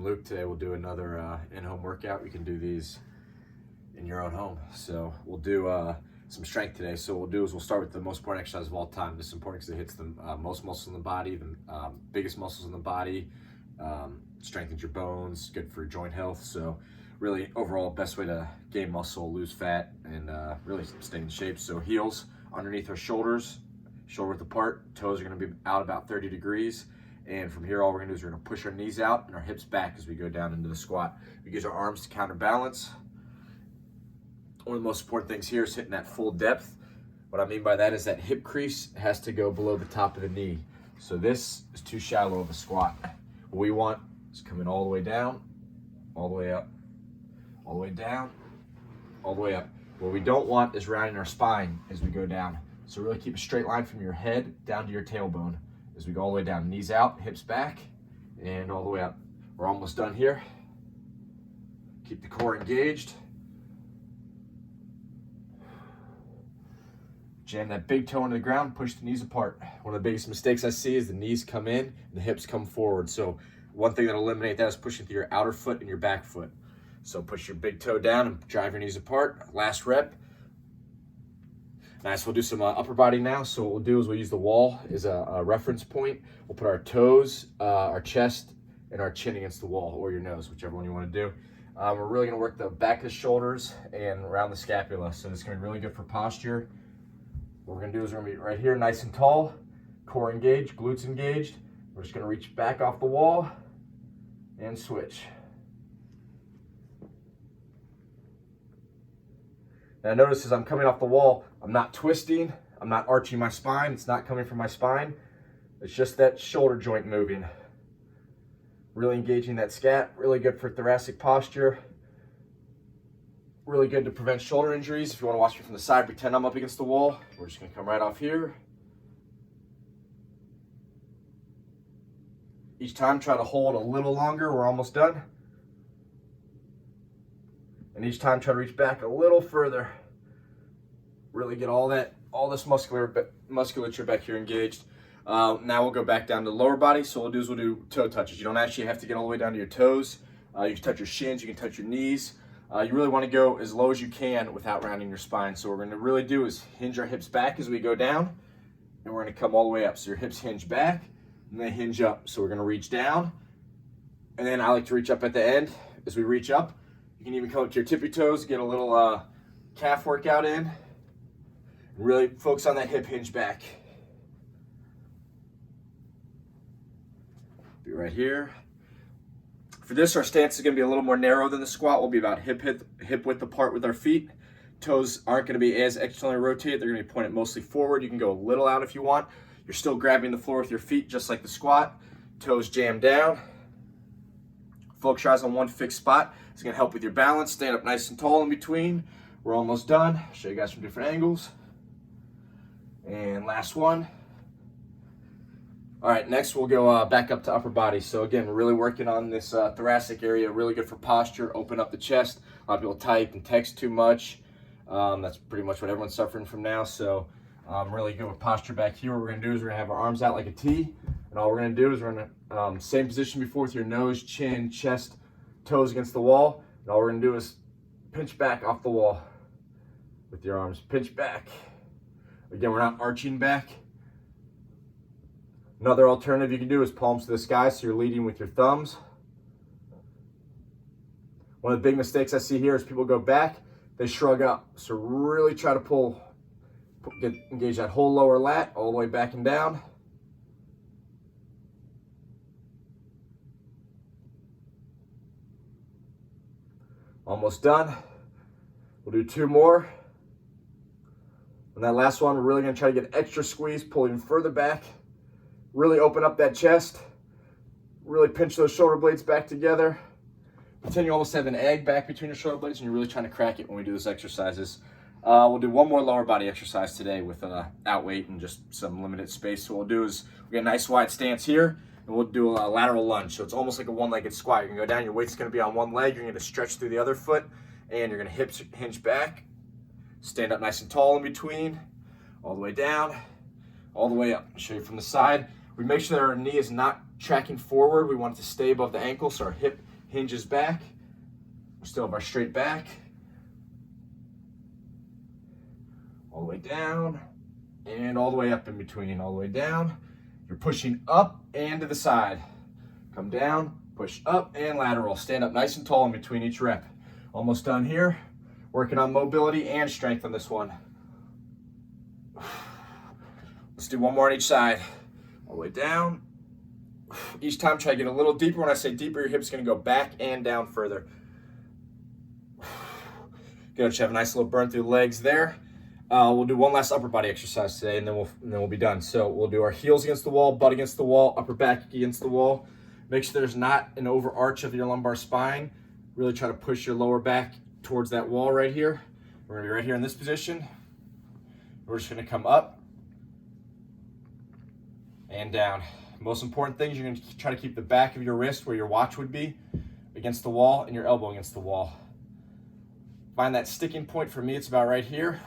Luke. Today we'll do another in-home workout. You can do these in your own home. So we'll do some strength today. So what we'll do is we'll start with the most important exercise of all time. This is important because it hits the most muscles in the body, the biggest muscles in the body, strengthens your bones, good for joint health. So really overall best way to gain muscle, lose fat, and really stay in shape. So heels underneath our shoulders, shoulder width apart, toes are going to be out about 30 degrees. And from here, all we're gonna do is we're gonna push our knees out and our hips back as we go down into the squat. We use our arms to counterbalance. One of the most important things here is hitting that full depth. What I mean by that is that hip crease has to go below the top of the knee. So this is too shallow of a squat. What we want is coming all the way down, all the way up, all the way down, all the way up. What we don't want is rounding our spine as we go down. So really keep a straight line from your head down to your tailbone. As we go all the way down, knees out, hips back, and all the way up. We're almost done here. Keep the core engaged. Jam that big toe into the ground, push the knees apart. One of the biggest mistakes I see is the knees come in and the hips come forward. So one thing that'll eliminate that is pushing through your outer foot and your back foot. So push your big toe down and drive your knees apart. Last rep. Nice, we'll do some upper body now. So what we'll do is we'll use the wall as a reference point. We'll put our toes, our chest, and our chin against the wall, or your nose, whichever one you want to do. We're really gonna work the back of the shoulders and around the scapula. So this is gonna be really good for posture. What we're gonna do is we're gonna be right here, nice and tall, core engaged, glutes engaged. We're just gonna reach back off the wall and switch. Now notice as I'm coming off the wall, I'm not twisting, I'm not arching my spine, it's not coming from my spine. It's just that shoulder joint moving. Really engaging that scap, really good for thoracic posture. Really good to prevent shoulder injuries. If you want to watch me from the side, pretend I'm up against the wall. We're just gonna come right off here. Each time try to hold a little longer, we're almost done. And each time try to reach back a little further. Really get all this musculature back here engaged. Now we'll go back down to the lower body. So what we'll do is we'll do toe touches. You don't actually have to get all the way down to your toes. You can touch your shins, you can touch your knees. You really want to go as low as you can without rounding your spine. So what we're going to really do is hinge our hips back as we go down, and we're going to come all the way up. So your hips hinge back, and they hinge up. So we're going to reach down, and then I like to reach up at the end. As we reach up, you can even come up to your tippy toes, get a little calf workout in, and really focus on that hip hinge back. Be right here. For this, our stance is going to be a little more narrow than the squat. We'll be about hip width apart with our feet. Toes aren't going to be as externally rotated. They're going to be pointed mostly forward. You can go a little out if you want. You're still grabbing the floor with your feet just like the squat. Toes jam down. Focus your eyes on one fixed spot. It's going to help with your balance. Stand up nice and tall in between. We're almost done. I'll show you guys from different angles. And last one. All right, next we'll go back up to upper body. So again, we're really working on this thoracic area, really good for posture, open up the chest. A lot of people type and text too much. That's pretty much what everyone's suffering from now. So really good with posture back here. What we're gonna do is we're gonna have our arms out like a T, and all we're gonna do is we're gonna, same position before with your nose, chin, chest, toes against the wall. And all we're gonna do is pinch back off the wall with your arms, pinch back. Again, we're not arching back. Another alternative you can do is palms to the sky, so you're leading with your thumbs. One of the big mistakes I see here is people go back, they shrug up. So really try to engage that whole lower lat all the way back and down. Almost done. We'll do two more. And that last one, we're really gonna try to get extra squeeze, pull even further back. Really open up that chest. Really pinch those shoulder blades back together. Pretend you almost have an egg back between your shoulder blades and you're really trying to crack it when we do these exercises. We'll do one more lower body exercise today with out weight and just some limited space. So what we'll do is we get a nice wide stance here, and we'll do a lateral lunge. So it's almost like a one-legged squat. You're gonna go down, your weight's gonna be on one leg, you're gonna stretch through the other foot, and you're gonna hips hinge back, stand up nice and tall in between, all the way down, all the way up. I'll show you from the side. We make sure that our knee is not tracking forward. We want it to stay above the ankle, so our hip hinges back. We still have our straight back. All the way down and all the way up in between, all the way down. You're pushing up and to the side. Come down, push up and lateral. Stand up nice and tall in between each rep. Almost done here. Working on mobility and strength on this one. Let's do one more on each side. All the way down. Each time try to get a little deeper. When I say deeper, your hip's gonna go back and down further. Good, you have a nice little burn through the legs there. We'll do one last upper body exercise today, and then we'll be done. So we'll do our heels against the wall, butt against the wall, upper back against the wall. Make sure there's not an overarch of your lumbar spine. Really try to push your lower back towards that wall right here. We're gonna be right here in this position. We're just gonna come up and down. Most important thing is you're gonna try to keep the back of your wrist where your watch would be against the wall and your elbow against the wall. Find that sticking point. For me, it's about right here.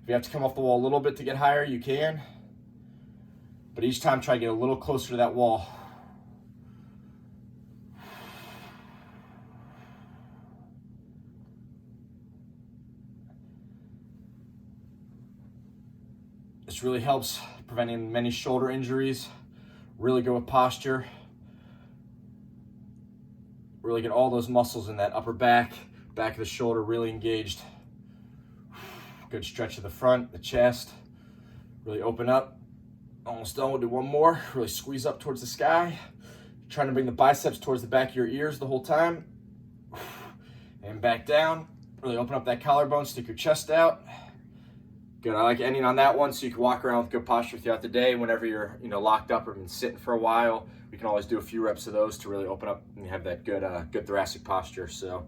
If you have to come off the wall a little bit to get higher, you can. But each time, try to get a little closer to that wall. This really helps preventing many shoulder injuries. Really good with posture. Really get all those muscles in that upper back, back of the shoulder really engaged. Good stretch of the front, the chest. Really open up. Almost done. We'll do one more. Really squeeze up towards the sky. Trying to bring the biceps towards the back of your ears the whole time. And back down. Really open up that collarbone, stick your chest out. Good. I like ending on that one so you can walk around with good posture throughout the day. Whenever you're locked up or been sitting for a while, we can always do a few reps of those to really open up and have that good thoracic posture. So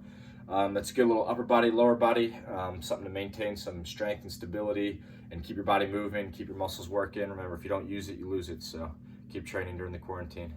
that's a good little upper body, lower body, something to maintain some strength and stability and keep your body moving, keep your muscles working. Remember, if you don't use it, you lose it. So keep training during the quarantine.